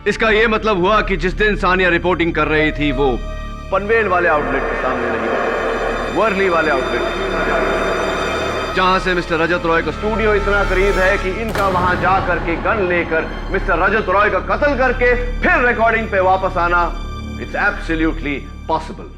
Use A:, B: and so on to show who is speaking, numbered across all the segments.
A: इसका ये मतलब हुआ कि जिस दिन सानिया रिपोर्टिंग कर रही थी वो पनवेल वाले आउटलेट के सामने नहीं, वर्ली वाले आउटलेट जहां से मिस्टर रजत रॉय का स्टूडियो इतना करीब है कि इनका वहां जा करके गन लेकर मिस्टर रजत रॉय का कत्ल करके फिर रिकॉर्डिंग पे वापस आना, इट्स एब्सोल्युटली पॉसिबल।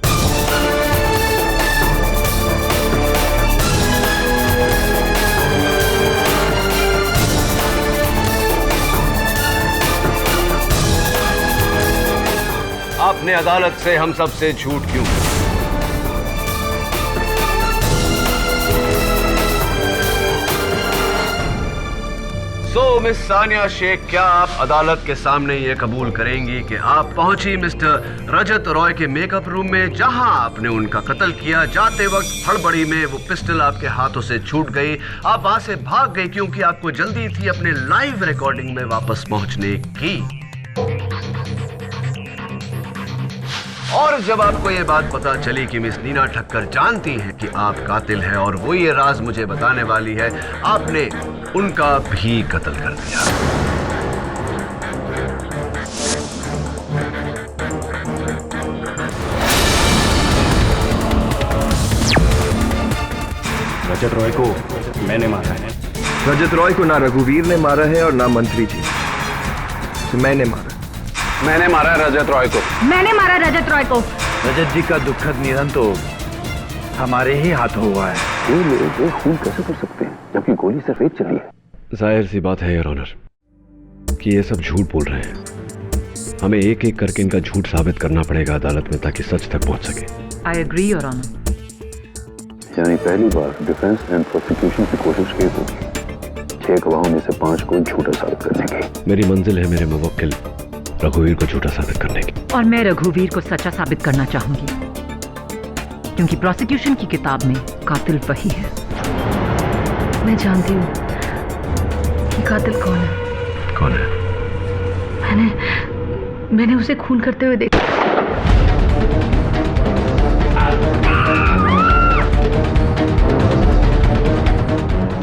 A: आपने अदालत से हम सबसे झूठ क्यों? मिस सानिया शेख, क्या आप अदालत के सामने ये कबूल करेंगी कि आप पहुंची मिस्टर रजत रॉय के मेकअप रूम में जहां आपने उनका कत्ल किया? जाते वक्त हड़बड़ी में वो पिस्टल आपके हाथों से छूट गई, आप वहां से भाग गई क्योंकि आपको जल्दी थी अपने लाइव रिकॉर्डिंग में वापस पहुंचने की। और जब आपको ये बात पता चली कि मिस नीना ठक्कर जानती हैं कि आप कातिल हैं और वो ये राज मुझे बताने वाली है, आपने उनका भी कत्ल कर दिया।
B: रजत रॉय को मैंने मारा है।
C: रजत रॉय को ना रघुवीर ने मारा है और ना मंत्री जी, मैंने मारा।
B: मैंने मारा रजत रॉय को।
D: मैंने मारा रजत रॉय को।
B: रजत जी का दुखद निधन तो हमारे ही हाथों हुआ है।
E: ये लोग खून कैसे कर सकते हैं जबकि गोली सिर्फ एक चली है?
A: जाहिर सी बात है योर ऑनर कि ये सब झूठ बोल रहे हैं। हमें एक एक करके इनका झूठ साबित करना पड़ेगा अदालत में ताकि सच तक पहुंच सके।
D: I agree your honour.
E: यानी पहली बार डिफेंस एंड प्रोसिक्यूशन की कोशिश की तो 6 गवाहों में से 5 को झूठा साबित करने की।
A: मेरी मंजिल है मेरे मुवक्किल रघुवीर को झूठा साबित करने की।
D: और मैं रघुवीर को सच्चा साबित करना चाहूंगी क्योंकि प्रोसिक्यूशन की किताब में कातिल वही है। मैं जानती हूँ कि कातिल कौन है।
A: कौन है?
D: मैंने उसे खून करते हुए देखा।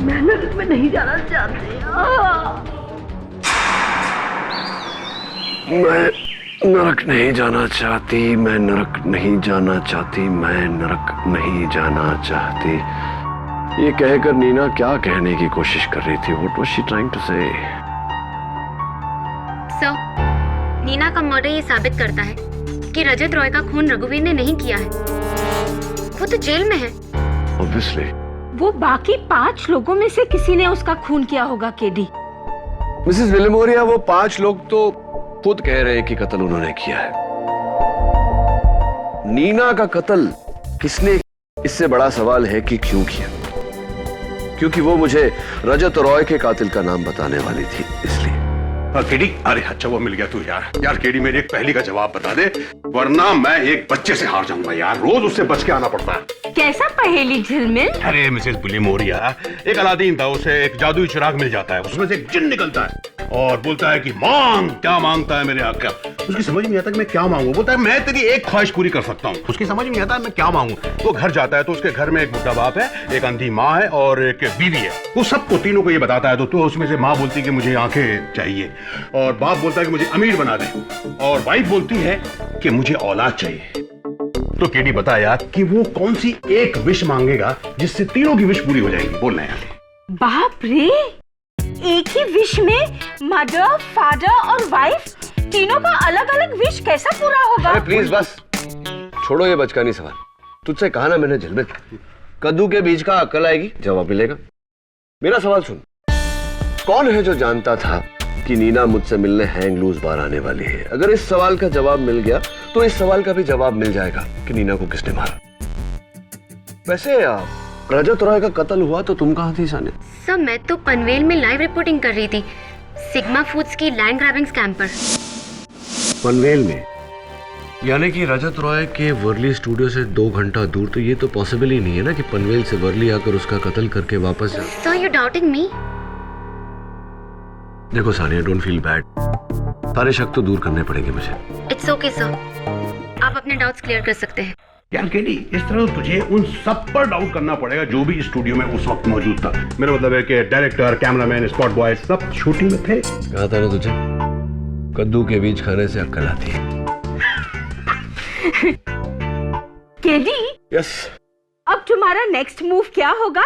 D: मैं नरक में नहीं जाना चाहती।
A: मैं नरक नहीं जाना चाहती, मैं नरक नहीं जाना चाहती, मैं नरक नहीं जाना चाहती। ये कहकर नीना क्या कहने की कोशिश कर रही थी? What was she trying to say?
F: Sir, Neena का मर्डर ये साबित करता है कि रजत रॉय का खून रघुवीर ने नहीं किया है। वो तो जेल में है।
A: Obviously.
G: वो बाकी 5 लोगों में से किसी ने उसका खून किया होगा केडी।
A: मिसेस विलिमोरिया, वो 5 लोग तो खुद कह रहे हैं कि कत्ल उन्होंने किया है। नीना का कत्ल किसने, इससे बड़ा सवाल है कि क्यों किया, क्योंकि वो मुझे रजत रॉय के कातिल का नाम बताने वाली थी इसलिए।
H: केडी, अरे अच्छा वो मिल गया तू यार केडी मेरी एक पहेली का जवाब बता दे, वरना मैं एक बच्चे से हार जाऊंगा यार। रोज उससे बच के आना पड़ता है।
G: कैसा पहेली झिलमिल?
H: अरे मिसेस विलिमोरिया, एक अलादीन था, उसे एक जादुई चिराग मिल जाता है, उसमें से एक जिन निकलता है और बोलता है कि मांग। क्या मांगता है मेरे आका? उसकी समझ नहीं आता कि मैं क्या मांगू। बोलता है मैं तेरी एक ख्वाहिश पूरी कर सकता हूँ। उसकी समझ नहीं आता मैं क्या मांगू। वो घर जाता है तो उसके घर में एक बुढ़ा बाप है, एक अंधी माँ है और एक बीवी है। वो सबको तीनों को ये बताता है तो उसमें से माँ बोलती है कि मुझे आंखें चाहिए, और बाप बोलता है कि मुझे अमीर बना दे, और वाइफ बोलती है कि मुझे औलाद चाहिए। तो केडी बता यार कि वो कौन सी एक विश मांगेगा जिससे तीनों की विश पूरी हो जाएगी? बोलना यार।
G: बाप रे, एक ही विश में मदर, फादर और वाइफ तीनों का अलग अलग विश कैसा पूरा होगा?
A: अरे प्लीज बस छोड़ो ये बचकानी सवाल। तुझसे कहा ना मैंने झिलमिल, कद्दू के बीज का अक्ल आएगी जवाब मिलेगा। मेरा सवाल सुन, कौन है जो जानता था कि नीना मुझसे मिलने हैंग लूज बार आने वाली है? अगर इस सवाल का जवाब मिल गया तो इस सवाल का भी जवाब मिल जाएगा कि नीना को किसने मारा। वैसे रजत रॉय का कत्ल हुआ तो तुम कहाँ थी सानिया?
F: सर, मैं तो पनवेल में लाइव रिपोर्टिंग कर रही थी, सिग्मा फूड्स की लैंड ग्रैबिंग स्कैम पर।
A: पनवेल में? यानी कि रजत रॉय के वर्ली स्टूडियो से 2 घंटा दूर, तो ये तो पॉसिबल ही नहीं है ना कि पनवेल से वर्ली आकर उसका कत्ल करके वापस जा।
F: सर, यू डाउटिंग मी?
A: देखो सानिया, डोंट फील बैड, सारे शक तो दूर करने पड़ेंगे मुझे।
F: इट्स ओके सर, आप अपने डाउट्स क्लियर कर सकते हैं।
H: यार केडी, इस तरह तुझे उन सब पर डाउट करना पड़ेगा जो भी स्टूडियो में उस वक्त मौजूद था। मेरा मतलब है कि डायरेक्टर, कैमरामैन, स्पॉट बॉय सब शूटिंग में थे।
A: कहा था ना तुझे, कद्दू के बीज खाने से अक्ल आती है।
G: KD,
A: yes.
G: अब तुम्हारा नेक्स्ट मूव क्या होगा?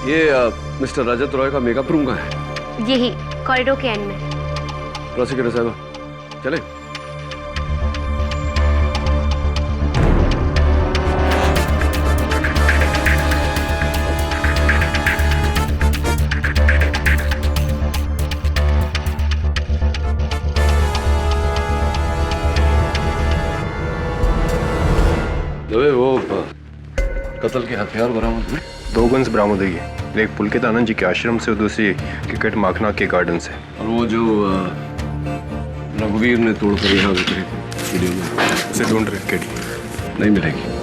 A: ये मिस्टर रजत रॉय का मेकअप रूम कहाँ है?
F: यही कॉरिडोर के एंड में।
A: प्रोसिक्यूटर साहब चले। वो कत्ल के हथियार बरामद हुए।
C: 2 गन्स बरामद हुई है, एक पुलकित आनंद जी के आश्रम से और दूसरी क्रिकेट माखना के गार्डन से।
A: और वो जो रघुवीर ने तोड़कर यहाँ उतरी वीडियो में
C: उसे ढूंढ रहे केडी।
A: नहीं मिलेगी।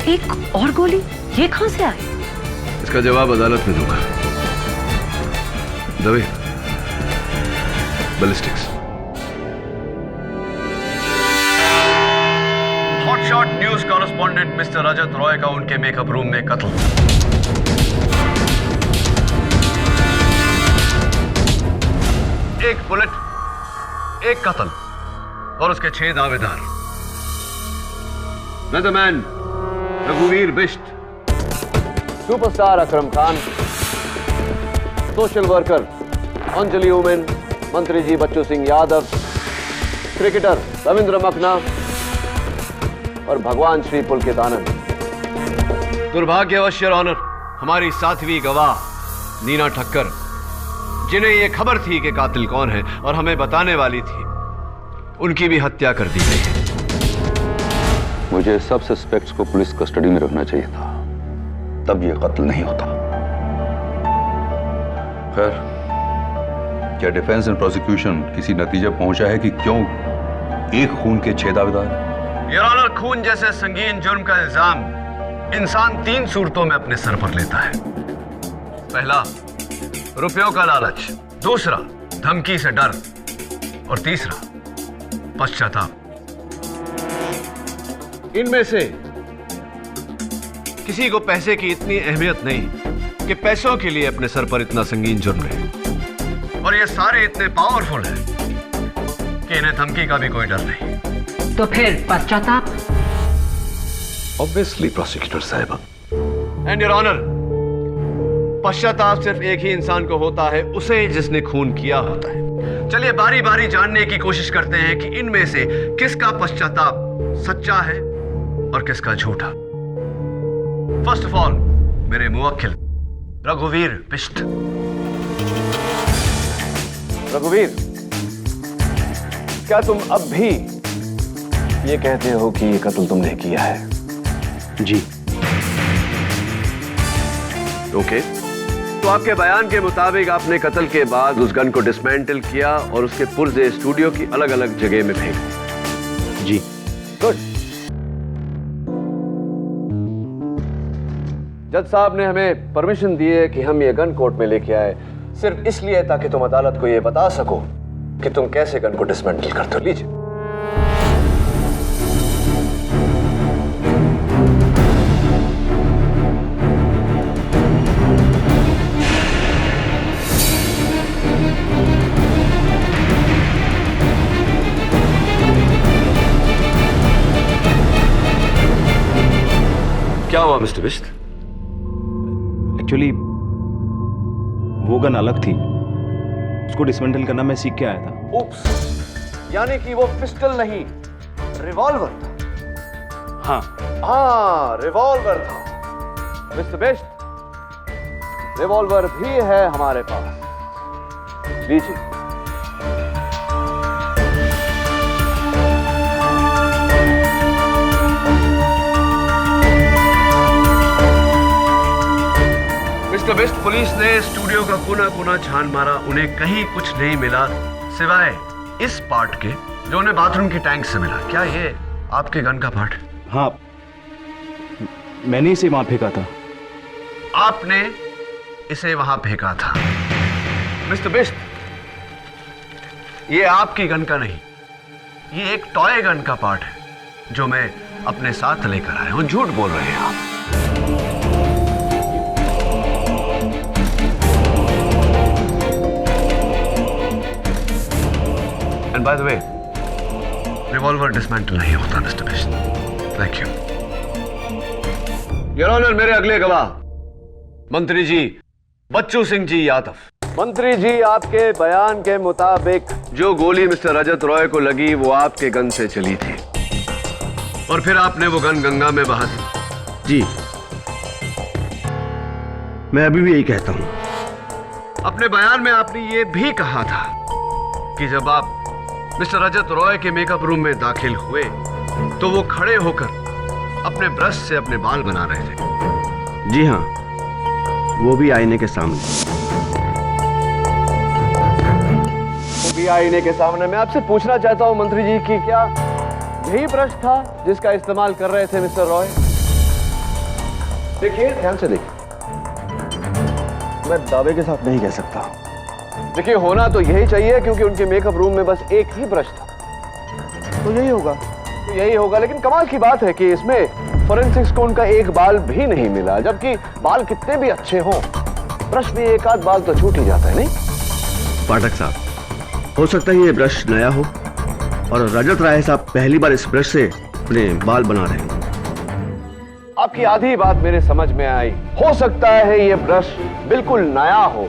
D: एक और गोली, ये कहां से आई?
A: इसका जवाब अदालत में दूंगा। Dave, ballistics. Hotshot news correspondent mister Rajat Roy का उनके मेकअप रूम में कत्ल। एक बुलेट, एक कत्ल और उसके 6 दावेदार। मैन रघुवीर Bisht, superstar Akram Khan, social worker Anjali Umen, मंत्री जी बच्चू सिंह यादव, क्रिकेटर रविंद्र मखना और भगवान श्री पुलकित आनंद। दुर्भाग्यवश योर ऑनर, हमारी 7वीं गवाह नीना ठक्कर, जिन्हें यह खबर थी कि कातिल कौन है और हमें बताने वाली थी, उनकी भी हत्या कर दी गई है।
E: मुझे सब सस्पेक्ट्स को पुलिस कस्टडी में रखना चाहिए था, तब यह कत्ल नहीं होता।
I: खैर, क्या डिफेंस एंड प्रोसिक्यूशन किसी नतीजे पहुंचा है कि क्यों एक खून के 6 दावेदार?
A: योर ऑनर, खून जैसे संगीन जुर्म का इल्जाम इंसान 3 सूरतों में अपने सर पर लेता है। पहला, रुपयों का लालच, दूसरा धमकी से डर और तीसरा पश्चाताप। इनमें से किसी को पैसे की इतनी अहमियत नहीं कि पैसों के लिए अपने सर पर इतना संगीन जुर्म ले, और ये सारे इतने पावरफुल हैं कि इन्हें धमकी का भी कोई डर नहीं।
D: तो फिर पश्चाताप?
A: ऑब्वियसली प्रोसिक्यूटर साहिबा। एंड योर ऑनर, पश्चाताप सिर्फ एक ही इंसान को होता है, उसे जिसने खून किया होता है। चलिए बारी बारी जानने की कोशिश करते हैं कि इनमें से किसका पश्चाताप सच्चा है और किसका झूठा। फर्स्ट ऑफ ऑल, मेरे मुवक्किल रघुवीर बिष्ट। रघुवीर, क्या तुम अब भी ये कहते हो कि ये कत्ल तुमने किया है?
C: जी।
A: ओके, तो आपके बयान के मुताबिक आपने कत्ल के बाद उस गन को डिसमेंटल किया और उसके पुर्जे स्टूडियो की अलग अलग जगह में फेंक दिए।
C: जी।
A: गुड। जज साहब ने हमें परमिशन दी है कि हम ये गन कोर्ट में लेके आए, सिर्फ इसलिए ताकि तुम अदालत को ये बता सको कि तुम कैसे गन को डिसमेंटल करते हो। लीजिए। क्या हुआ मिस्टर बिश्त?
J: एक्चुअली वो गन अलग थी, उसको डिसमेंटल करना मैं सीख के आया था।
A: उप्स, यानी कि वो पिस्टल नहीं, रिवॉल्वर था। हाँ, रिवॉल्वर था। मिस्टर बिश्त, रिवॉल्वर भी है हमारे पास, लीजिए। मिस्टर बिश्त, पुलिस ने स्टूडियो का कोना छान मारा, उन्हें कहीं कुछ नहीं मिला सिवाय इस पार्ट के जो उन्हें बाथरूम के टैंक से मिला। क्या ये आपके गन का पार्ट?
J: हाँ, मैंने इसे वहां फेंका था।
A: आपने इसे वहां फेंका था। मिस्टर बिश्त, ये आपकी गन का नहीं, ये एक टॉय गन का पार्ट है जो मैं अपने साथ लेकर आया हूं। झूठ बोल रहे हैं आप। And by the way, revolver dismantle नहीं होता mister Bisht. Thank you your honour. मेरे अगले गवाह मंत्री जी बच्चू सिंह जी यादव। मंत्री जी, आपके बयान के मुताबिक जो गोली मिस्टर रजत रॉय को लगी वो आपके गन से चली थी और फिर आपने वो गन गंगा में बहा दी।
C: जी, मैं अभी भी यही कहता हूं।
A: अपने बयान में आपने ये भी कहा था कि जब आप मिस्टर रजत रॉय के मेकअप रूम में दाखिल हुए तो वो खड़े होकर अपने ब्रश से अपने बाल बना रहे थे।
C: जी हाँ, वो भी आईने के सामने।
A: वो भी आईने के सामने। मैं आपसे पूछना चाहता हूं मंत्री जी कि क्या यही ब्रश था जिसका इस्तेमाल कर रहे थे मिस्टर रॉय? देखिए, ध्यान से देखिए।
C: मैं दावे के साथ नहीं कह सकता।
A: देखिए, होना तो यही चाहिए क्योंकि उनके मेकअप रूम में बस एक ही ब्रश था,
C: तो यही होगा।
A: लेकिन कमाल की बात है कि इसमें फोरेंसिक्स को उनका एक बाल भी नहीं मिला, जबकि बाल कितने भी अच्छे हों, ब्रश में एक आध बाल तो छूट ही जाता है, नहीं?
C: पाठक साहब, हो सकता है ये ब्रश नया हो और रजत राय साहब पहली बार इस ब्रश से अपने बाल बना रहे हैं।
A: आपकी आधी बात मेरे समझ में आई। हो सकता है ये ब्रश बिल्कुल नया हो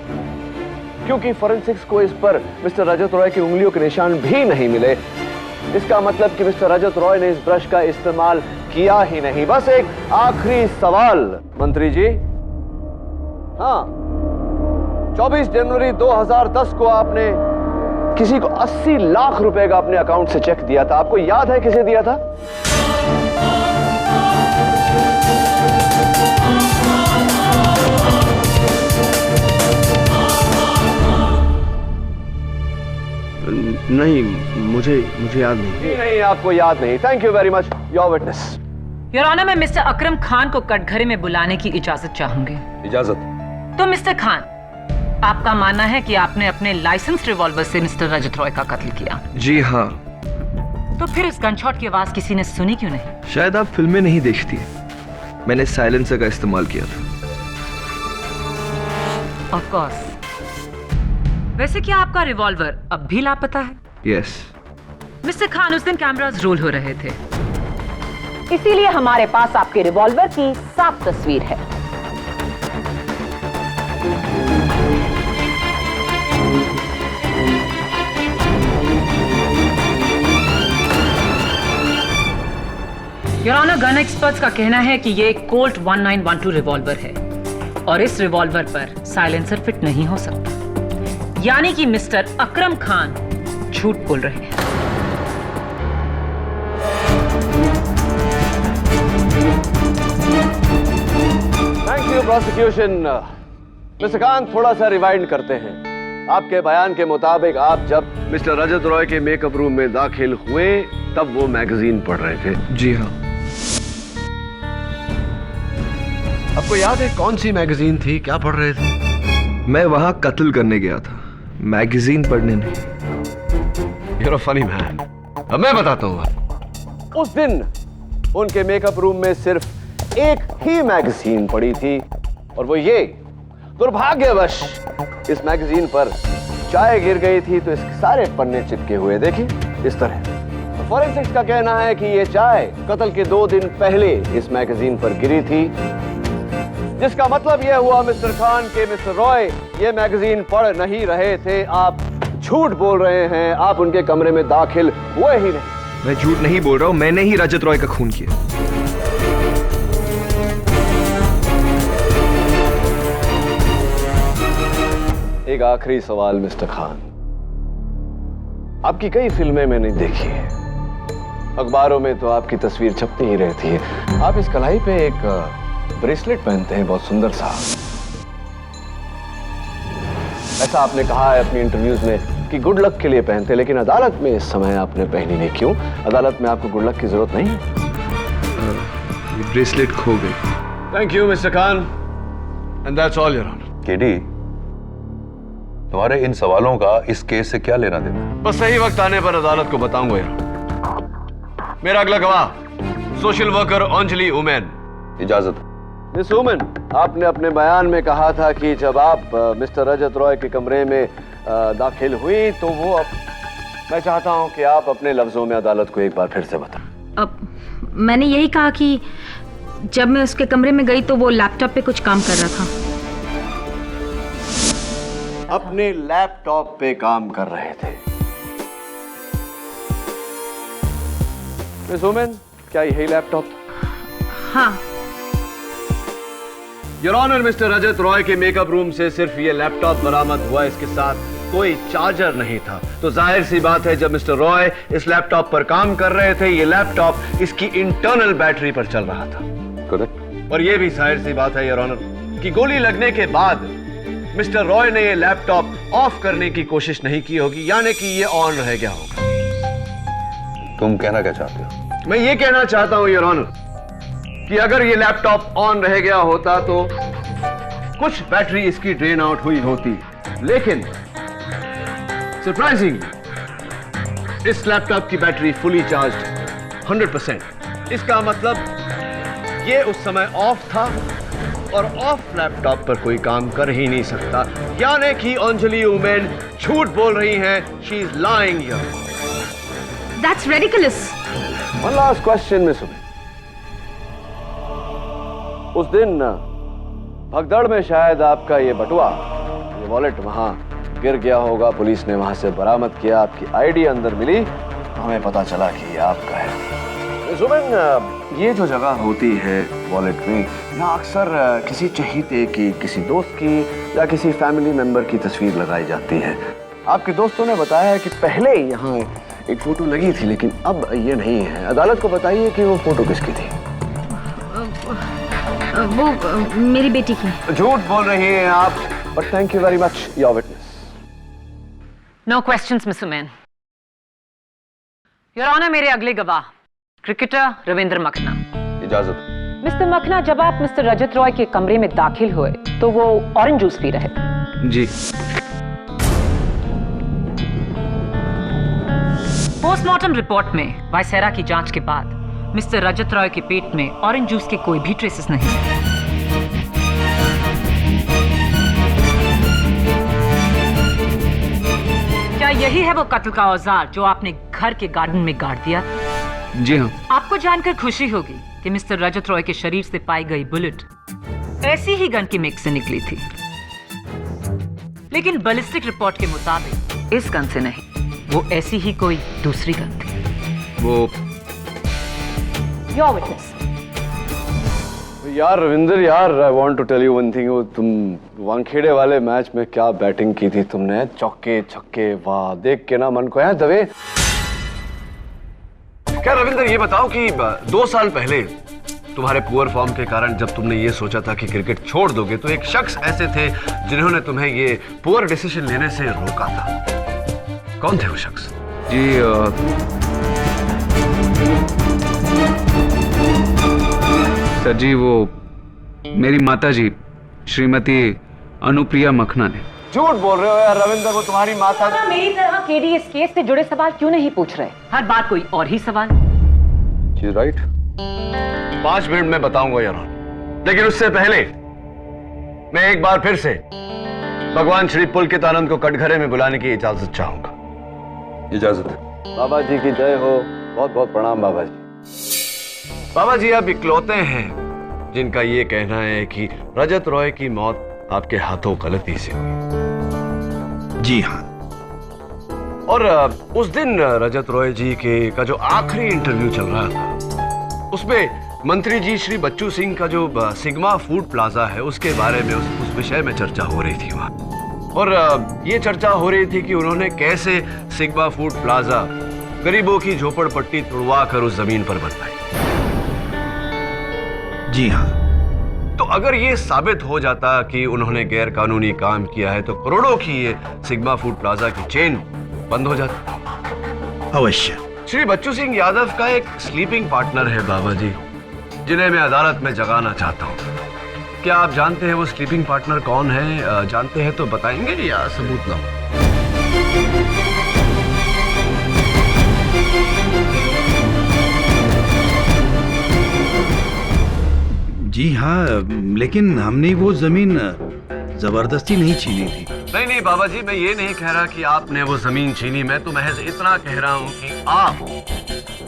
A: क्योंकि फोरेंसिक्स को इस पर मिस्टर रजत रॉय की उंगलियों के निशान भी नहीं मिले। इसका मतलब कि मिस्टर रजत रॉय ने इस ब्रश का इस्तेमाल किया ही नहीं। बस एक आखिरी सवाल मंत्री जी। हाँ, 24 जनवरी 2010 को आपने किसी को 80 लाख रुपए का अपने अकाउंट से चेक दिया था। आपको याद है किसे दिया था?
C: नहीं, मुझे याद नहीं।
A: नहीं, आपको याद नहीं। Thank you very much. Your witness.
D: Your honour, मैं मिस्टर अकरम खान को कटघरे में बुलाने की इजाजत चाहूंगी।
I: इजाजत।
D: तो मिस्टर खान, आपका मानना है कि आपने अपने लाइसेंस रिवॉल्वर से मिस्टर रजत रॉय का कत्ल किया?
C: जी हाँ।
D: तो फिर इस गनशॉट की आवाज किसी ने सुनी क्यों नहीं?
C: शायद आप फिल्में नहीं देखती। मैंने साइलेंसर का इस्तेमाल किया था।
D: Of course. वैसे क्या आपका रिवॉल्वर अब भी लापता है?
C: यस।
D: मिस्टर खान, उस दिन कैमरास रोल हो रहे थे,
G: इसीलिए हमारे पास आपके रिवॉल्वर की साफ तस्वीर है।
D: योर ऑनर, गन एक्सपर्ट्स का कहना है कि ये एक कोल्ट 1912 रिवॉल्वर है और इस रिवॉल्वर पर साइलेंसर फिट नहीं हो सकता, यानी कि मिस्टर अकरम खान झूठ बोल रहे हैं।
A: Thank you prosecution. Mister Khan, थोड़ा सा रिवाइंड करते हैं। आपके बयान के मुताबिक आप जब मिस्टर रजत रॉय के मेकअप रूम में दाखिल हुए तब वो मैगजीन पढ़ रहे थे।
C: जी हाँ।
A: आपको याद है कौन सी मैगजीन थी? क्या पढ़ रहे थे?
C: मैं वहां कत्ल करने गया था, मैगजीन पढ़ने नहीं।
A: You're a funny man। अब मैं बताता हूँ। उस दिन उनके मेकअप रूम में सिर्फ एक ही मैगजीन पड़ी थी और वो ये, दुर्भाग्यवश इस मैगजीन पर चाय गिर गई थी तो इसके सारे पन्ने चिपके हुए, देखिए इस तरह। फॉरेंसिक्स का कहना है कि ये चाय कत्ल के 2 दिन पहले इस मैगजीन पर गिरी थी, जिसका मतलब यह हुआ मिस्टर खान के मिस्टर रॉय ये मैगजीन पढ़ नहीं रहे थे। आप झूठ बोल रहे हैं, आप उनके कमरे में दाखिल हुए ही नहीं।
K: मैं झूठ नहीं बोल रहा हूं, मैंने ही रजत रॉय का खून किया।
A: एक आखिरी सवाल मिस्टर खान, आपकी कई फिल्में मैंने देखी है, अखबारों में तो आपकी तस्वीर छपती ही रहती है। आप इस कलाई पे एक ब्रेसलेट पहनते हैं, बहुत सुंदर सा। ऐसा आपने कहा है अपनी इंटरव्यूज में कि गुड लक के लिए पहनते, लेकिन अदालत में इस समय आपने पहनी नहीं, क्यों? अदालत में आपको गुड लक की जरूरत नहीं है?
K: ये ब्रेसलेट खो गई।
A: Thank you mister Khan, and that's all your honour.
I: KD, तुम्हारे इन सवालों का इस केस से क्या लेना देना है?
A: बस सही वक्त आने पर अदालत को बताऊंगा यार। मेरा अगला गवाह सोशल वर्कर अंजलि उमेन।
I: इजाजत।
A: मिस उमेन, आपने अपने बयान में कहा था कि जब आप मिस्टर रजत रॉय के कमरे में दाखिल हुई तो वो मैं चाहता हूं कि आप अपने लफ्जों में अदालत को एक बार फिर से बताएं।
F: अब मैंने यही कहा कि जब मैं उसके कमरे में गई तो वो लैपटॉप पे कुछ काम कर रहा था।
A: अपने लैपटॉप पे काम कर रहे थे। मिस उमेन, क्या यही लैपटॉप था?
F: हाँ।
A: Your honour, mister Rajat Roy के मेकअप रूम से सिर्फ ये लैपटॉप बरामद हुआ, इसके साथ कोई चार्जर नहीं था। तो जाहिर सी बात है जब मिस्टर रॉय इस लैपटॉप पर काम कर रहे थे, ये लैपटॉप इसकी इंटरनल बैटरी पर चल रहा था।
I: करेक्ट।
A: और ये भी जाहिर सी बात है योर ऑनर कि गोली लगने के बाद मिस्टर रॉय ने ये लैपटॉप ऑफ करने की कोशिश नहीं की होगी, यानी कि ये ऑन रह गया होगा।
I: तुम कहना क्या चाहते हो?
A: मैं ये कहना चाहता हूं योर ऑनर कि अगर ये लैपटॉप ऑन रह गया होता तो कुछ बैटरी इसकी ड्रेन आउट हुई होती, लेकिन सरप्राइजिंग इस लैपटॉप की बैटरी फुली चार्ज्ड 100%। इसका मतलब ये उस समय ऑफ था और ऑफ लैपटॉप पर कोई काम कर ही नहीं सकता, यानी कि अंजलि उमेन झूठ बोल रही हैं। She is lying here.
F: That's ridiculous.
A: One last question, miss women. उस दिन भगदड़ में शायद आपका ये बटुआ, ये वॉलेट वहां गिर गया होगा, पुलिस ने वहां से बरामद किया, आपकी आईडी अंदर मिली तो हमें पता चला कि ये आपका है। मिस उमेन, ये जो जगह होती है वॉलेट में, यहाँ अक्सर किसी चहीते की, किसी दोस्त की या किसी फैमिली मेंबर की तस्वीर लगाई जाती है। आपके दोस्तों ने बताया है कि पहले यहाँ एक फोटो लगी थी, लेकिन अब ये नहीं है। अदालत को बताइए कि वो फोटो किसकी थी?
F: वो मेरी बेटी की।
A: झूठ बोल रही हैं आप, but thank you very much your witness.
D: No questions miss Oommen. Your honour, मेरे अगले गवाह क्रिकेटर रविंद्र मखना।
I: इजाजत।
D: मिस्टर मखना, जब आप मिस्टर रजत रॉय के कमरे में दाखिल हुए तो वो ऑरेंज जूस पी रहे थे।
K: जी।
D: पोस्टमार्टम रिपोर्ट में वायसेरा की जांच के बाद मिस्टर रजत रॉय के पेट में ऑरेंज जूस के कोई भी ट्रेसेस नहीं थे। क्या यही है वो कत्ल का औजार जो आपने घर के गार्डन में गाड़ दिया?
K: जी हाँ।
D: आपको जानकर खुशी होगी कि मिस्टर रजत रॉय के शरीर से पाई गई बुलेट ऐसी ही गन की मिक्स से निकली थी, लेकिन बैलिस्टिक रिपोर्ट के मुताबिक इस गन से नहीं, वो ऐसी ही कोई दूसरी गन थी।
K: वो
D: योर विटनेस।
A: यार रविंदर, यार I want to tell you one thing. वो तुम वानखेड़े वाले मैच में क्या बैटिंग की थी तुमने, चौके छक्के, वाह, देख के ना मन को है दबे। क्या रविंदर, ये बताओ कि 2 साल पहले तुम्हारे पुअर फॉर्म के कारण जब तुमने ये सोचा था कि क्रिकेट छोड़ दोगे, तो एक शख्स ऐसे थे जिन्होंने तुम्हें ये पुअर डिसीजन लेने से रोका था। कौन थे वो शख्स?
K: जी सर जी, वो मेरी माता जी श्रीमती अनुप्रिया मखना ने।
A: झूठ बोल रहे हो यार रविंदर, वो तुम्हारी माता।
D: मेरी तरह केडी इस केस से जुड़े सवाल क्यों नहीं पूछ रहे? हर बार कोई और ही सवाल।
I: She's right.
A: 5 मिनट में बताऊंगा यार, लेकिन उससे पहले मैं एक बार फिर से भगवान श्री पुलकित आनंद को कटघरे में बुलाने की इजाजत चाहूंगा।
I: इजाजत।
A: बाबा जी की जय हो। बहुत बहुत प्रणाम बाबा जी। बाबा जी आप इकलौते हैं जिनका ये कहना है कि रजत रॉय की मौत आपके हाथों गलती से हुई।
B: जी हाँ।
A: और उस दिन रजत रॉय जी का जो आखिरी इंटरव्यू चल रहा था उसमें मंत्री जी श्री बच्चू सिंह का जो सिग्मा फूड प्लाजा है उसके बारे में उस विषय में चर्चा हो रही थी वहां। और ये चर्चा हो रही थी कि उन्होंने कैसे सिग्मा फूड प्लाजा गरीबों की झोपड़पट्टी तुड़वा कर उस जमीन पर बनवाई।
B: जी हाँ।
A: तो अगर ये साबित हो जाता कि उन्होंने गैर कानूनी काम किया है तो करोड़ों की ये सिग्मा फूड प्लाजा की चेन बंद हो जाती।
B: अवश्य।
A: श्री बच्चू सिंह यादव का एक स्लीपिंग पार्टनर है बाबा जी, जिन्हें मैं अदालत में जगाना चाहता हूँ। क्या आप जानते हैं वो स्लीपिंग पार्टनर कौन है? जानते हैं तो बताएंगे या सबूत लाऊं?
B: जी हाँ, लेकिन हमने वो जमीन जबरदस्ती नहीं छीनी थी।
A: नहीं बाबा जी, मैं ये नहीं कह रहा कि आपने वो जमीन छीनी। मैं तो महज इतना कह रहा हूँ कि आप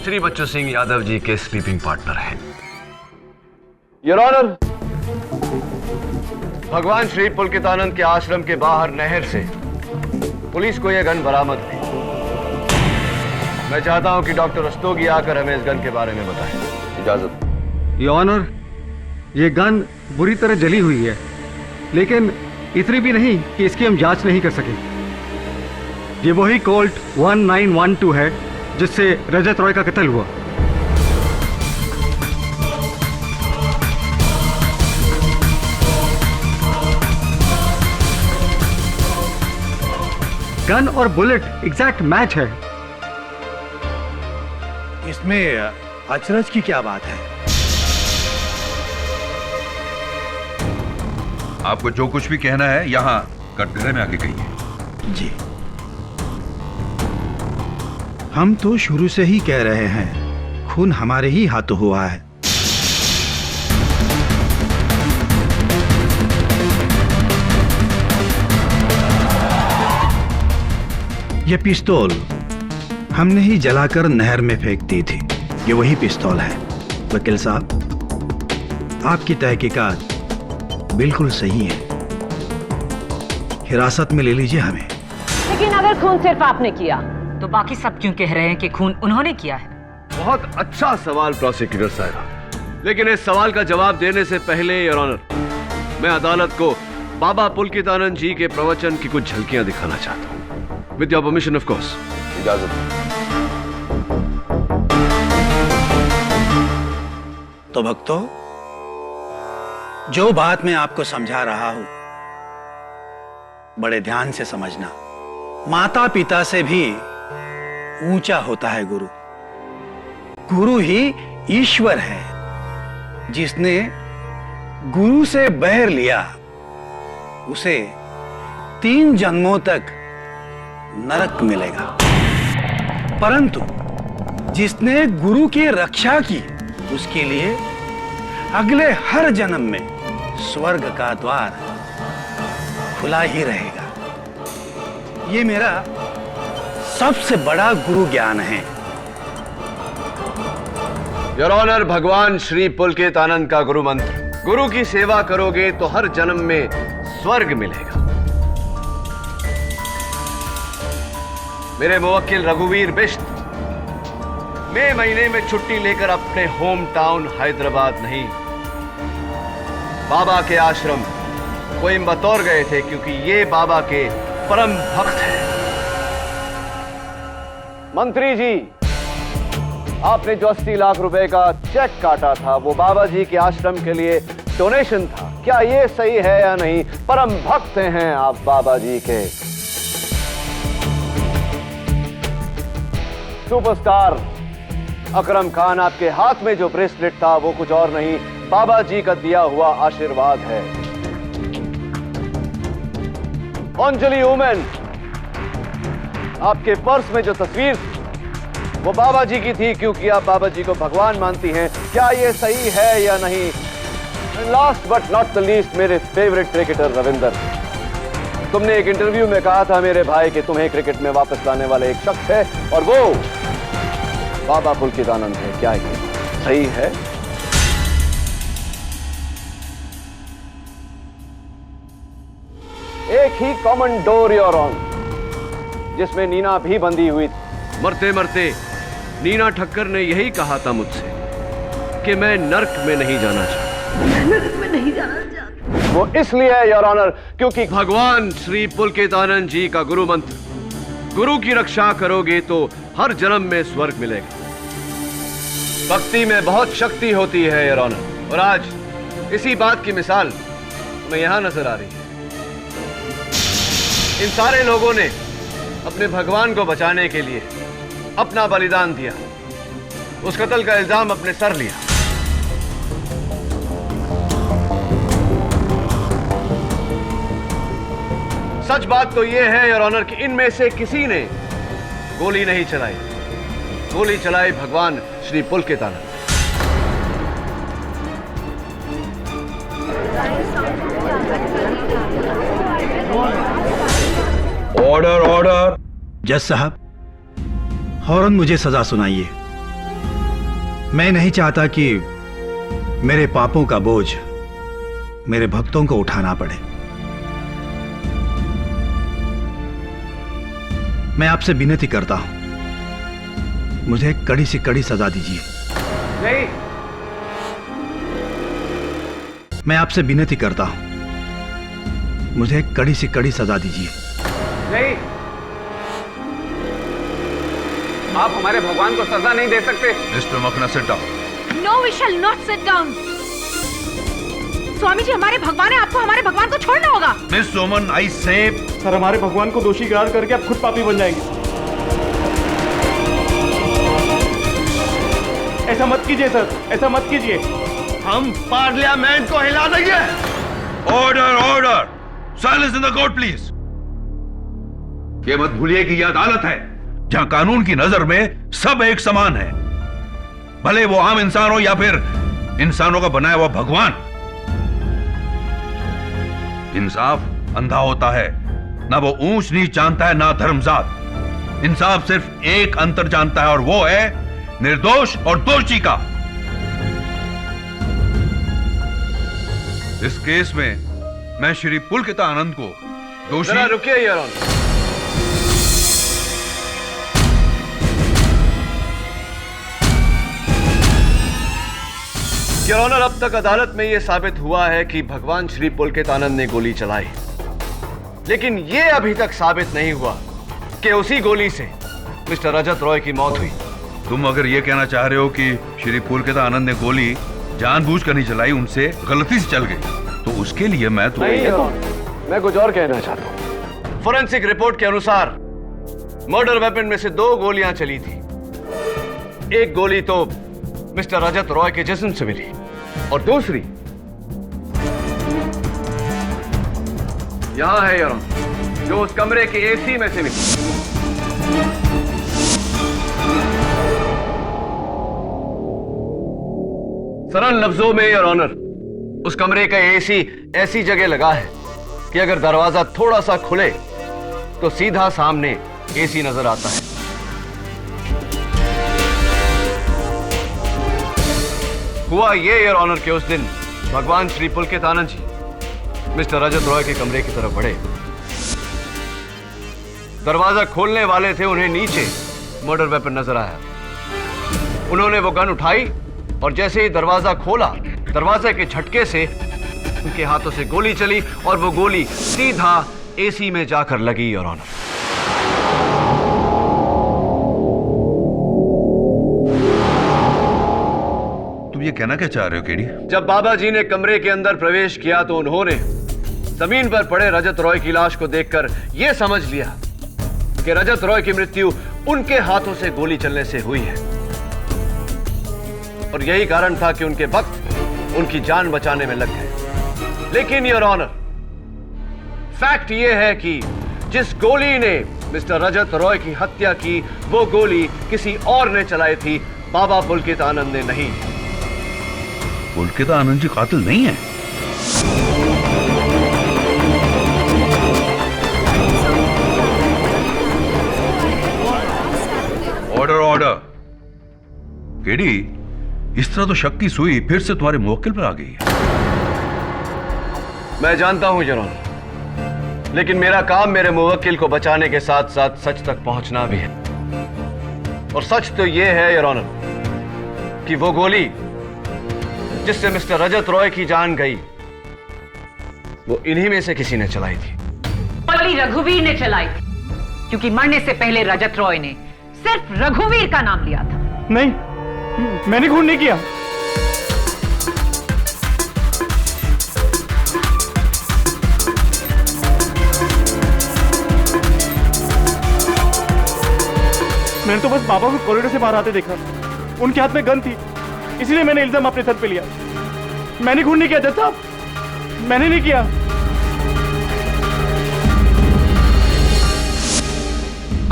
A: श्री बच्चू सिंह यादव जी के स्लीपिंग पार्टनर हैं। योर ऑनर, भगवान श्री पुलकितानंद के आश्रम के बाहर नहर से पुलिस को यह गन बरामद हुई। मैं चाहता हूं कि डॉक्टर रस्तोगी आकर हमें इस गन के बारे में बताएं। इजाजत।
C: योर ऑनर, ये गन बुरी तरह जली हुई है, लेकिन इतनी भी नहीं कि इसकी हम जांच नहीं कर सके। ये वही कोल्ट 1912 है जिससे रजत रॉय का कत्ल हुआ। गन और बुलेट एग्जैक्ट मैच है।
B: इसमें अचरज की क्या बात है?
I: आपको जो कुछ भी कहना है यहाँ कटघरे में आके कहिए।
B: जी, हम तो शुरू से ही कह रहे हैं खून हमारे ही हाथों हुआ है। ये पिस्तौल हमने ही जलाकर नहर में फेंक दी थी। ये वही पिस्तौल है। वकील साहब, आपकी तहकीकात बिल्कुल सही है। हिरासत में ले लीजिए हमें।
D: लेकिन अगर खून सिर्फ आपने किया तो बाकी सब क्यों कह रहे हैं कि खून उन्होंने किया है?
A: बहुत अच्छा सवाल प्रोसिक्यूटर साहब, लेकिन इस सवाल का जवाब देने से पहले योर ऑनर, मैं अदालत को बाबा पुलकितानंद जी के प्रवचन की कुछ झलकियां दिखाना चाहता हूं। With your permission of course. इजाजत।
B: तो भक्तों, जो बात मैं आपको समझा रहा हूं बड़े ध्यान से समझना। माता पिता से भी ऊंचा होता है गुरु। गुरु ही ईश्वर है। जिसने गुरु से बैर लिया उसे 3 जन्मों तक नरक मिलेगा, परंतु जिसने गुरु की रक्षा की उसके लिए अगले हर जन्म में स्वर्ग का द्वार खुला ही रहेगा। ये मेरा सबसे बड़ा गुरु ज्ञान है।
A: योर ऑनर, भगवान श्री पुलकितानंद का गुरु मंत्र, गुरु की सेवा करोगे तो हर जन्म में स्वर्ग मिलेगा। मेरे मुवक्किल रघुवीर बिष्ट मई महीने में छुट्टी लेकर अपने होम टाउन हैदराबाद नहीं, बाबा के आश्रम कोयम्बतौर गए थे, क्योंकि ये बाबा के परम भक्त हैं। मंत्री जी, आपने जो 80 लाख रुपए का चेक काटा था वो बाबा जी के आश्रम के लिए डोनेशन था। क्या ये सही है या नहीं? परम भक्त हैं आप बाबा जी के। सुपरस्टार अकरम खान, आपके हाथ में जो ब्रेसलेट था वो कुछ और नहीं, बाबा जी का दिया हुआ आशीर्वाद है। अंजलि वुमेन, आपके पर्स में जो तस्वीर वो बाबा जी की थी, क्योंकि आप बाबा जी को भगवान मानती हैं। क्या ये सही है या नहीं? Last but not the least, मेरे फेवरेट क्रिकेटर रविंदर, तुमने एक इंटरव्यू में कहा था मेरे भाई कि तुम्हें क्रिकेट में वापस लाने वाला एक शख्स है और वो बाबा पुलकितानंद है, क्या ये सही है? एक ही कॉमन डोर योर ऑनर, जिसमें नीना भी बंधी हुई थी। मरते मरते नीना ठक्कर ने यही कहा था मुझसे कि मैं नर्क में नहीं जाना चाहता।
D: नर्क में नहीं जाना चाहता।
A: वो इसलिए है योर ऑनर क्योंकि भगवान श्री पुलकितानंद जी का गुरु मंत्र, गुरु की रक्षा करोगे तो हर जन्म में स्वर्ग मिलेगा। भक्ति में बहुत शक्ति होती है योर ऑनर, और आज इसी बात की मिसाल हमें यहां नजर आ रही है। इन सारे लोगों ने अपने भगवान को बचाने के लिए अपना बलिदान दिया, उस कत्ल का इल्जाम अपने सर लिया। सच बात तो यह है योर ऑनर कि इनमें से किसी ने गोली नहीं चलाई, गोली चलाई भगवान श्री पुलकितानंद।
I: Order order.
B: जज साहब, फौरन मुझे सजा सुनाइए। मैं नहीं चाहता कि मेरे पापों का बोझ मेरे भक्तों को उठाना पड़े। मैं आपसे विनती करता हूं, मुझे कड़ी से कड़ी सजा दीजिए।
K: नहीं,
B: मैं आपसे विनती करता हूं, मुझे कड़ी से कड़ी सजा दीजिए।
K: नहीं, आप हमारे भगवान को सजा नहीं दे सकते।
I: Mister Makhna, sit down.
G: No we shall not sit down. Swami ji, हमारे भगवान है, आपको हमारे भगवान को छोड़ना होगा।
I: मिस सोमन, आई से
C: सर, हमारे भगवान को दोषी करार करके आप खुद पापी बन जाएंगे। ऐसा मत कीजिए सर, ऐसा मत कीजिए।
A: हम पार्लियामेंट को हिला देंगे।
I: Order order. Silence in the court please. ये मत भूलिए कि यह अदालत है जहां कानून की नजर में सब एक समान है, भले वो आम इंसान हो या फिर इंसानों का बनाया हुआ भगवान। इंसाफ अंधा होता है, ना वो ऊंच नीच जानता है, ना धर्मजात। इंसाफ सिर्फ एक अंतर जानता है, और वो है निर्दोष और दोषी का। इस केस में मैं श्री पुलकितानंद को दोषी।
A: जरा रुकिए योर ऑनर। योर ऑनर, अब तक अदालत में यह साबित हुआ है कि भगवान श्री पुलकितानंद ने गोली चलाई, लेकिन यह अभी तक साबित नहीं हुआ कि उसी गोली से मिस्टर रजत रॉय की मौत हुई।
I: तुम अगर यह कहना चाह रहे हो कि श्री पुलकितानंद ने गोली जानबूझकर नहीं चलाई, उनसे गलती से चल गई, तो उसके लिए मैं तो
A: मैं कुछ और कहना चाहता हूं। फोरेंसिक रिपोर्ट के अनुसार मर्डर वेपन में से 2 गोलियां चली थी। एक गोली तो मिस्टर रजत रॉय के जिस्म से मिली, और दूसरी यहां है योर ऑनर, जो उस कमरे के एसी में से मिली। सरल लफ्जों में योर ऑनर, उस कमरे का एसी ऐसी जगह लगा है कि अगर दरवाजा थोड़ा सा खुले तो सीधा सामने एसी नजर आता है। हुआ ये योर ऑनर कि उस दिन भगवान श्री पुलकितानंद जी मिस्टर रजत रॉय के कमरे की तरफ बढ़े। दरवाजा खोलने वाले थे, उन्हें नीचे मर्डर वेपन नजर आया। उन्होंने वो गन उठाई, और जैसे ही दरवाजा खोला, दरवाजे के झटके से उनके हाथों से गोली चली, और वो गोली सीधा एसी में जाकर लगी योर ऑनर।
I: तुम ये कहना क्या चाह रहे हो केडी?
A: जब बाबा जी ने कमरे के अंदर प्रवेश किया तो उन्होंने जमीन पर पड़े रजत रॉय की लाश को देखकर यह समझ लिया कि रजत रॉय की मृत्यु उनके हाथों से गोली चलने से हुई है, और यही कारण था कि उनके वक्त उनकी जान बचाने में लग गए। लेकिन योर ऑनर, फैक्ट यह है कि जिस गोली ने मिस्टर रजत रॉय की हत्या की, वो गोली किसी और ने चलाई थी, बाबा पुलकितानंद ने नहीं।
I: पुलकितानंद जी कातिल नहीं है? Order order. केडी, इस तरह तो शक की सुई फिर से तुम्हारे मुवक्किल पर आ गई है।
A: मैं जानता हूं योर ऑनर, लेकिन मेरा काम मेरे मुवक्किल को बचाने के साथ साथ सच तक पहुंचना भी है। और सच तो यह है योर ऑनर कि वो गोली जिससे मिस्टर रजत रॉय की जान गई वो इन्हीं में से किसी ने चलाई थी।
D: गोली रघुवीर ने चलाई थी, क्योंकि मरने से पहले रजत रॉय ने सिर्फ रघुवीर का नाम लिया था।
C: नहीं, मैंने खून नहीं किया। मैंने तो बस बाबा को कॉरिडोर से बाहर आते देखा, उनके हाथ में गन थी, इसलिए मैंने इल्जाम अपने सर पे लिया। मैंने खून नहीं किया जज साहब, मैंने नहीं किया।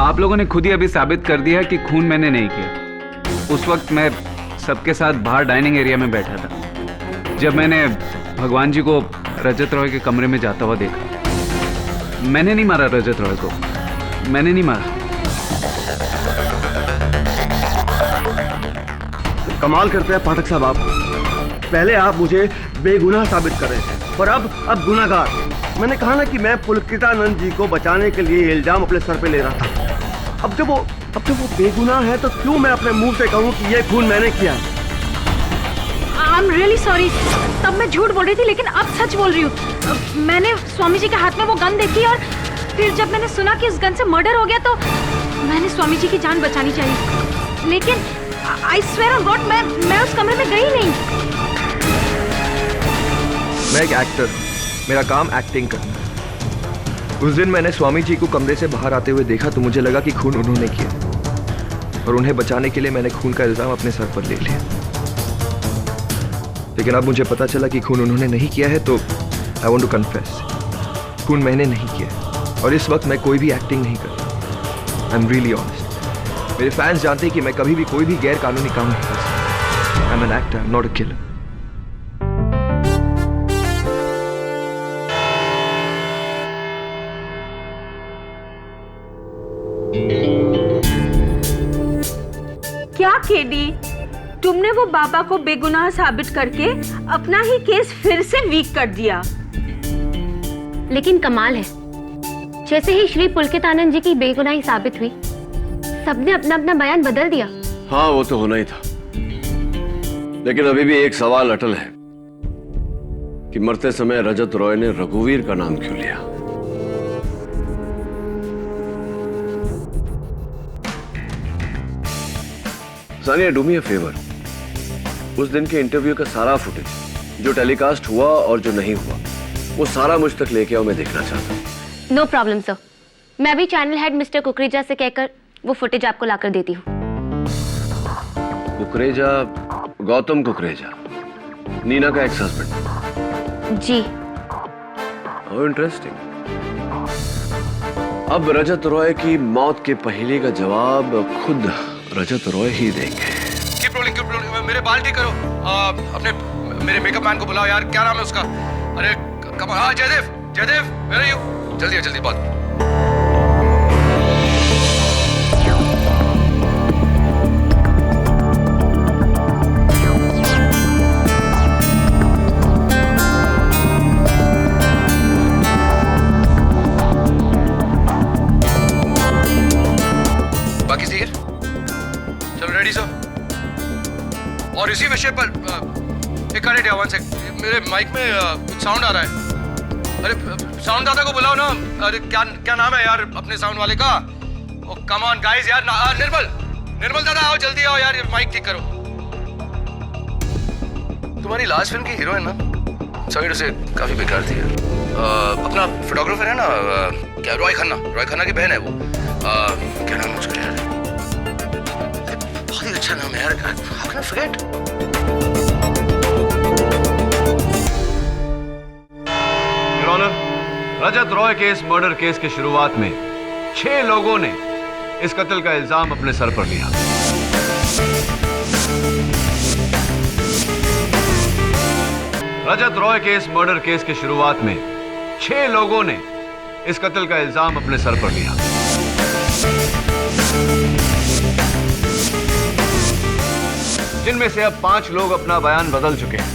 K: आप लोगों ने खुद ही अभी साबित कर दिया कि खून मैंने नहीं किया। उस वक्त मैं सबके साथ बाहर डाइनिंग एरिया में बैठा था जब मैंने भगवान जी को रजत रॉय के कमरे में जाता हुआ देखा। मैंने नहीं मारा रजत रॉय को, मैंने नहीं मारा।
A: कमाल करते हैं पाठक साहब आप। पहले आप मुझे बेगुनाह साबित कर रहे थे और अब गुनाहगार। मैंने कहा ना कि मैं पुलकितानंद जी को बचाने के लिए इल्जाम अपने सर पे ले रहा था। अब जब वो बेगुनाह है तो क्यों मैं अपने मुंह से कहूं कि ये खून मैंने किया है?
G: I am really sorry. तब मैं झूठ बोल रही थी, लेकिन अब सच बोल रही हूँ। मैंने स्वामी जी के हाथ में वो गन देखी और फिर जब मैंने सुना कि उस गन से मर्डर हो गया तो मैंने स्वामी जी की जान बचानी चाहिए। लेकिन आई स्वेयर ऑन गॉड मैं उस कमरे में गई नहीं।
A: मैं एक एक्टर, मेरा काम एक्टिंग करना। उस दिन मैंने स्वामी जी को कमरे से बाहर आते हुए देखा तो मुझे लगा कि खून उन्होंने किया और उन्हें बचाने के लिए मैंने खून का इल्जाम अपने सर पर ले लिया। लेकिन अब मुझे पता चला कि खून उन्होंने नहीं किया है तो आई वांट टू कन्फेस, खून मैंने नहीं किया और इस वक्त मैं कोई भी एक्टिंग नहीं कर रहा। I am really honest. मेरे फैंस जानते हैं कि मैं कभी भी कोई भी गैर कानूनी काम नहीं कर सकता। I am an actor, not a killer.
G: क्या केडी, तुमने वो बाबा को बेगुनाह साबित करके अपना ही केस फिर से वीक कर दिया।
F: लेकिन कमाल है, जैसे ही श्री पुलकितानंद जी की बेगुनाही साबित हुई, सबने अपना अपना बयान बदल दिया।
A: हाँ, वो तो होना ही था। लेकिन अभी भी एक सवाल अटल है कि मरते समय रजत रॉय ने रघुवीर का नाम क्यों लिया? Sania, do me a favour. उस दिन के इंटरव्यू का सारा फुटेज जो टेलीकास्ट हुआ और जो नहीं हुआ वो सारा मुझ तक लेके आओ, मैं देखना चाहता हूँ।
F: नो प्रॉब्लम सर, मैं भी चैनल हेड मिस्टर कुकरेजा से कहकर वो फुटेज आपको लाकर देती हूँ।
A: कुकरेजा, गौतम कुकरेजा, नीना का एक्स हस्बैंड।
F: जी।
A: How interesting. अब रजत रॉय की मौत के पहेली का जवाब खुद रजत रॉय ही देंगे।
I: कीप रोलिंग, मेरे बाल ठीक करो। अपने मेरे मेकअप मैन को बुलाओ यार, क्या नाम है उसका? अरे कम, हाँ जयदेव, वेयर आर यू? जल्दी बात। बाकी सही है? चलो रेडी सर। और इसी विषय पर एक मिनट या 1 सेकंड, मेरे माइक में कुछ साउंड आ रहा है। अरे साउंड दादा को बुलाओ ना। अरे क्या नाम है यार अपने साउंड वाले का? ओ कम ऑन गाइस यार। निर्मल दादा आओ, जल्दी आओ यार, माइक ठीक करो। तुम्हारी लास्ट फिल्म की हीरोइन ना, सॉरी से काफी बेकार थी यार। अपना फोटोग्राफर है ना, क्या रॉय खन्ना की बहन है वो। क्या नाम है उसका यार? बहुत ही अच्छा नाम है यार, how can I forget?
A: Your honour, Rajat Roy के इस मर्डर केस के शुरुआत में 6 लोगों ने इस कत्ल का इल्जाम अपने सर पर लिया। रजत रॉय के इस मर्डर केस के शुरुआत में 6 लोगों ने इस कत्ल का इल्जाम अपने सर पर लिया। जिनमें से अब 5 लोग अपना बयान बदल चुके हैं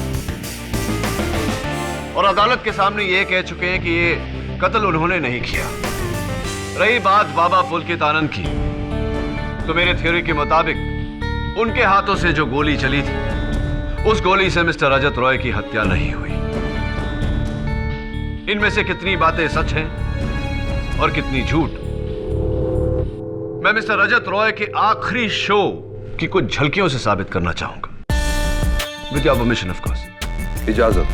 A: और अदालत के सामने ये कह चुके हैं कि ये कत्ल उन्होंने नहीं किया। रही बात बाबा पुलकित आनंद की, तो मेरे थ्योरी के मुताबिक उनके हाथों से जो गोली चली थी, उस गोली से मिस्टर रजत रॉय की हत्या नहीं हुई। इनमें से कितनी बातें सच हैं और कितनी झूठ, मैं मिस्टर रजत रॉय के आखिरी शो की कुछ झलकियों से साबित करना चाहूंगा। With your permission of course.
E: इजाजत।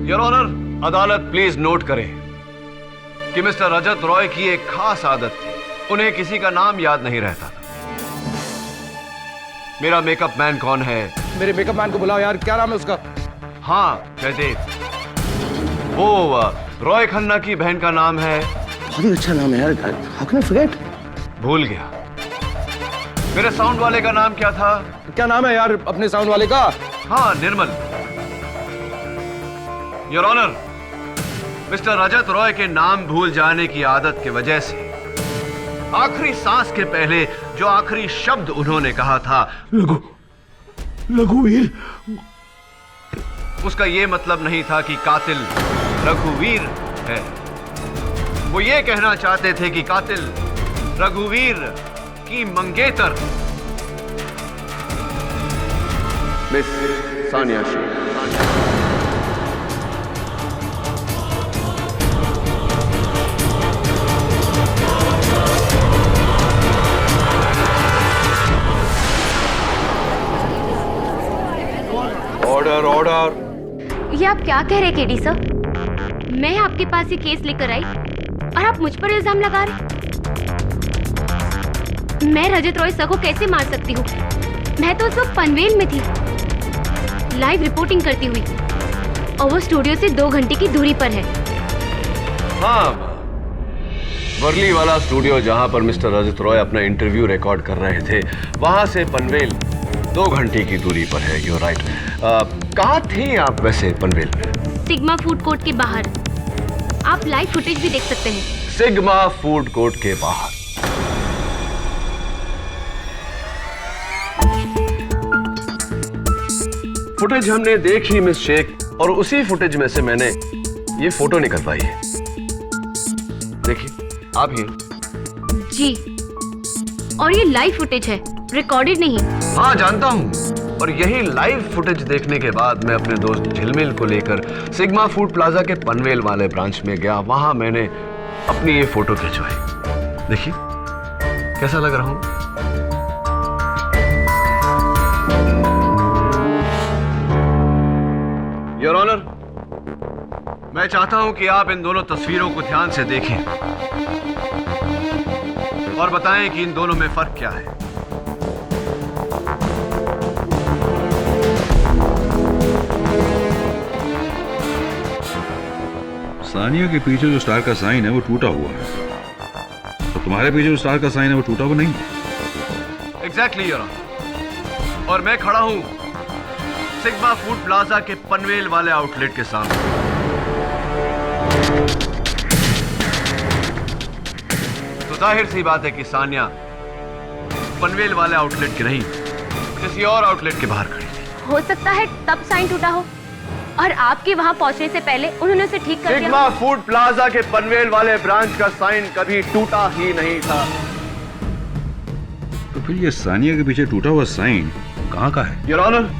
A: योर ऑनर, अदालत प्लीज नोट करें कि मिस्टर रजत रॉय की एक खास आदत थी, उन्हें किसी का नाम याद नहीं रहता था। मेरा मेकअप मैन कौन है?
L: मेरे मेकअप मैन को बुलाओ यार, क्या नाम है उसका?
A: हाँ जयदेव। वो रॉय खन्ना की बहन का नाम है।
L: बहुत अच्छा नाम है यार, हाउ कैन आई फॉरगेट?
A: भूल गया। मेरे साउंड वाले का नाम क्या था?
L: क्या नाम है यार अपने साउंड वाले का?
A: हाँ, निर्मल। Your honour, mister Rajat Roy के नाम भूल जाने की आदत की वजह से आखिरी सांस के पहले जो आखिरी शब्द उन्होंने कहा था,
H: रघुवीर,
A: उसका यह मतलब नहीं था कि कातिल रघुवीर है। वो ये कहना चाहते थे कि कातिल रघुवीर की मंगेतर miss Saniya Shaikh.
I: Order order.
F: ये आप क्या कह रहे केडी सर? मैं आपके पास ये केस लेकर आई और आप मुझ पर इल्जाम लगा रहे? मैं रजत रॉय सर को कैसे मार सकती हूँ? मैं तो उस वक्त पनवेल में थी, लाइव रिपोर्टिंग करती हुई, और वो स्टूडियो से 2 घंटे की दूरी पर है।
A: हाँ, वर्ली वाला स्टूडियो जहां पर मिस्टर रजत रॉय अपना इंटरव्यू रिकॉर्ड कर रहे थे, वहां से पनवेल 2 घंटे की दूरी पर है। You right. कहाँ थी आप वैसे पनवेल में?
F: सिग्मा फूड कोर्ट के बाहर। आप लाइव फुटेज भी देख सकते हैं।
A: सिग्मा फूड कोर्ट के बाहर। फुटेज हमने देखी मिस शेख, और उसी फुटेज में से मैंने ये फोटो निकलवाई है। देखिए आप ही।
F: जी, और ये लाइव फुटेज है, रिकॉर्डेड नहीं।
A: हाँ जानता हूँ, और यही लाइव फुटेज देखने के बाद मैं अपने दोस्त झिलमिल को लेकर सिग्मा फूड प्लाजा के पनवेल वाले ब्रांच में गया। वहां मैंने अपनी ये फोटो खिंचवाई। देखिए कैसा लग रहा हूं। योर ऑनर, मैं चाहता हूं कि आप इन दोनों तस्वीरों को ध्यान से देखें और बताएं कि इन दोनों में फर्क क्या है।
I: सानिया के पीछे जो स्टार का साइन है वो टूटा हुआ है, तो तुम्हारे पीछे जो स्टार का साइन है वो टूटा हुआ नहीं है।
A: एग्जैक्टली योर ऑनर, और मैं खड़ा हूं सिग्मा फूड प्लाजा के पनवेल वाले आउटलेट के सामने। तो जाहिर सी बात है कि सानिया पनवेल वाले आउटलेट की नहीं, किसी और आउटलेट के बाहर खड़ी थी।
F: हो सकता है तब साइन टूटा हो और आपके वहां पहुंचने से पहले उन्होंने उसे ठीक कर दिया।
A: सिग्मा फूड प्लाजा के पनवेल वाले ब्रांच का साइन कभी टूटा ही नहीं था।
I: तो फिर ये सानिया के पीछे टूटा हुआ साइन कहाँ का है?
A: योर ऑनर,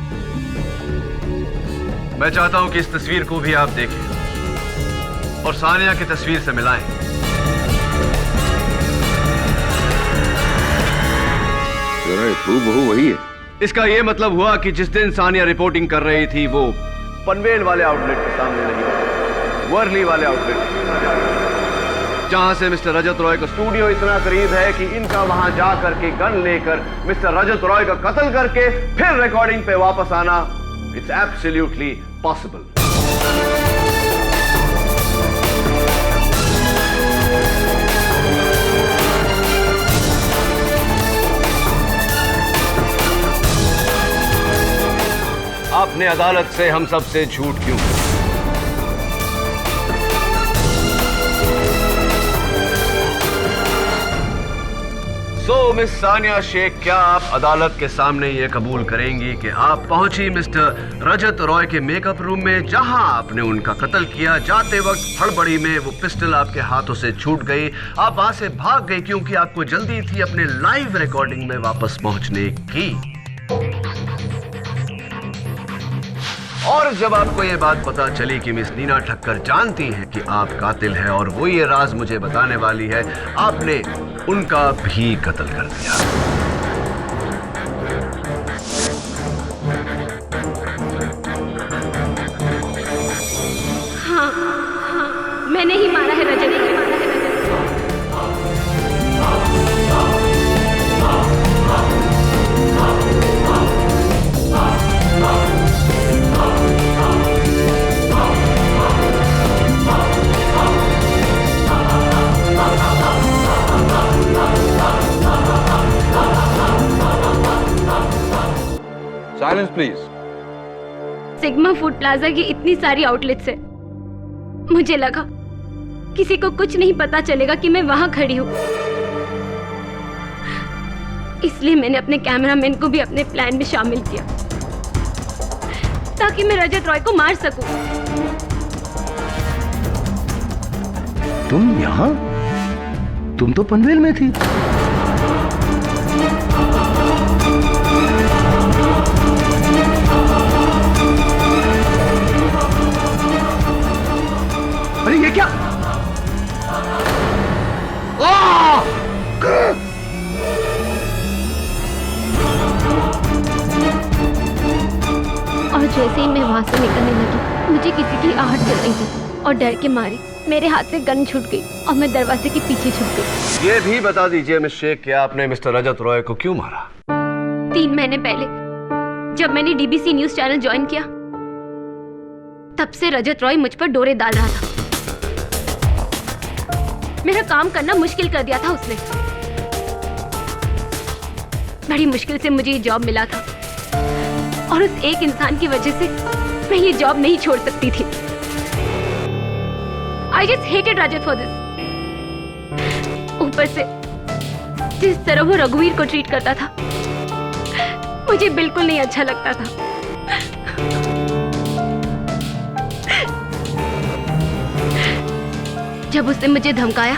A: मैं चाहता हूं कि इस तस्वीर को भी आप देखें और सानिया की तस्वीर से मिलाएं।
E: जरा हूबहू वही है।
A: इसका यह मतलब हुआ कि जिस दिन सानिया रिपोर्टिंग कर रही थी वो पनवेल वाले आउटलेट के सामने नहीं, वर्ली वाले आउटलेट जहां से मिस्टर रजत रॉय का स्टूडियो इतना करीब है कि इनका वहां जा करके गन लेकर मिस्टर रजत रॉय का कत्ल करके फिर रिकॉर्डिंग पे वापस आना इट्स एब्सोल्युटली पॉसिबल। आपने अदालत से हम सब से झूठ क्यों? मिस सानिया शेख, क्या आप अदालत के सामने ये कबूल करेंगी कि आप पहुंची मिस्टर रजत रॉय के मेकअप रूम में जहां आपने उनका कत्ल किया? जाते वक्त हड़बड़ी में वो पिस्टल आपके हाथों से छूट गई, आप वहां से भाग गई क्योंकि आपको जल्दी थी अपने लाइव रिकॉर्डिंग में वापस पहुंचने की। और जब आपको ये बात पता चली कि मिस नीना ठक्कर जानती हैं कि आप कातिल हैं और वो ये राज मुझे बताने वाली है, आपने उनका भी कत्ल कर दिया।
F: हाँ, मैंने ही मारा है Rajat.
I: Silence please.
F: Sigma food plaza की इतनी सारी आउटलेट्स है, मुझे लगा किसी को कुछ नहीं पता चलेगा कि मैं वहां खड़ी हूं, इसलिए मैंने अपने कैमरामैन को भी अपने प्लान में शामिल किया ताकि मैं रजत रॉय को मार सकूं।
L: तुम यहाँ? तुम तो पनवेल में थी। अरे ये क्या?
F: और जैसे ही मैं वहां से निकलने लगी, मुझे किसी की आहट चल रही थी और डर के मारे मेरे हाथ से गन छूट गई और मैं दरवाजे के पीछे छुप गई।
A: ये भी बता दीजिए मिस शेख कि आपने मिस्टर रजत रॉय को क्यों मारा?
F: 3 महीने पहले जब मैंने डीबीसी न्यूज चैनल ज्वाइन किया, तब से रजत रॉय मुझ पर डोरे डाल रहा था। मेरा काम करना मुश्किल कर दिया था उसने। बड़ी मुश्किल से मुझे ये जॉब मिला था और उस एक इंसान की वजह से मैं ये जॉब नहीं छोड़ सकती थी। I just hated Rajat for this. ऊपर से जिस तरह वो रघुवीर को ट्रीट करता था, मुझे बिल्कुल नहीं अच्छा लगता था। जब उसने मुझे धमकाया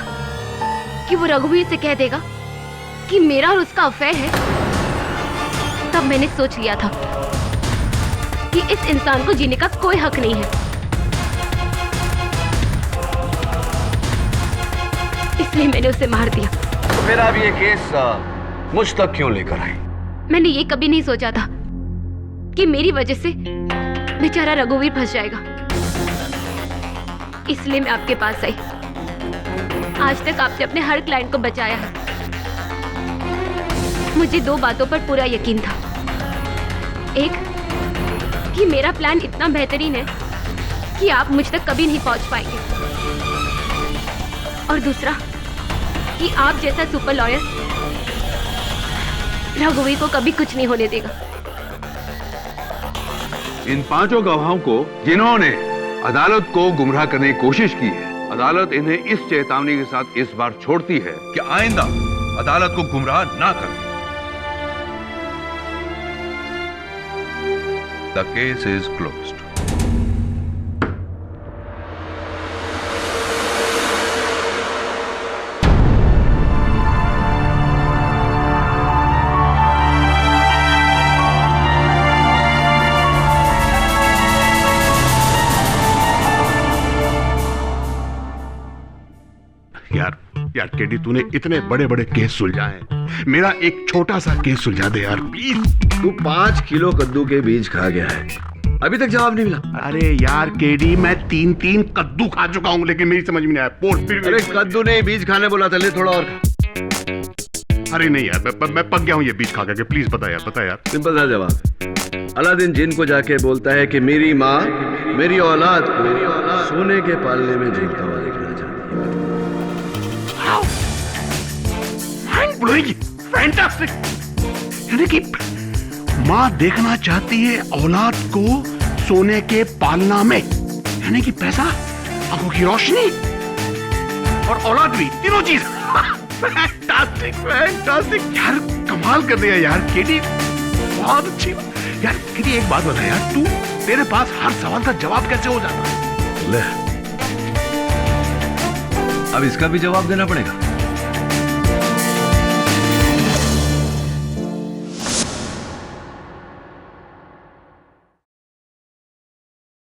F: कि वो रघुवीर से कह देगा कि मेरा और उसका अफेयर है, तब मैंने सोच लिया था कि इस इंसान को जीने का कोई हक नहीं है। इसलिए मैंने उसे मार दिया।
A: तो फिर आप ये केस मुझ तक क्यों लेकर आई?
F: मैंने ये कभी नहीं सोचा था कि मेरी वजह से बेचारा रघुवीर फंस जाएगा, इसलिए मैं आपके पास आई। आज तक आपने अपने हर क्लाइंट को बचाया है। मुझे 2 बातों पर पूरा यकीन था। एक, कि मेरा प्लान इतना बेहतरीन है कि आप मुझ तक कभी नहीं पहुंच पाएंगे, और दूसरा कि आप जैसा सुपर लॉयर रघुवीर को कभी कुछ नहीं होने देगा।
I: इन 5 गवाहों को जिन्होंने अदालत को गुमराह करने की कोशिश की है, अदालत इन्हें इस चेतावनी के साथ इस बार छोड़ती है कि आइंदा अदालत को गुमराह ना करें। The case is closed.
H: यार यार केडी, तूने इतने बड़े बड़े केस सुलझाए हैं, मेरा एक छोटा सा केस सुलझा दे यार प्लीज।
A: तू 5 किलो कद्दू के बीज खा गया है, अभी तक जवाब नहीं मिला।
H: अरे यार केडी, मैं 3 कद्दू खा चुका हूँ, लेकिन मेरी समझ में नहीं आया। पोस्ट फिर
A: अरे कद्दू नहीं, बीज खाने बोला था, ले थोड़ा और खा।
H: अरे नहीं यार, मैं पक गया हूँ ये बीज खा के। प्लीज बता यार।
A: सिंपल सा जवाब। अलादीन जिन को जाके बोलता है कि मेरी माँ मेरी औलाद को सोने के पालने में झूलता हुआ देखना चाहती है।
H: फैंटास्टिक। यानी कि माँ देखना चाहती है औलाद को सोने के पालना में, यानी कि पैसा, आंखों की रोशनी और औलाद भी, तीनों चीज। फैंटास्टिक यार, कमाल कर दिया यार केडी, बहुत अच्छी यार। केडी एक बात बता यार, तेरे पास हर सवाल का जवाब कैसे हो जाता है?
A: ले, अब इसका भी जवाब देना पड़ेगा।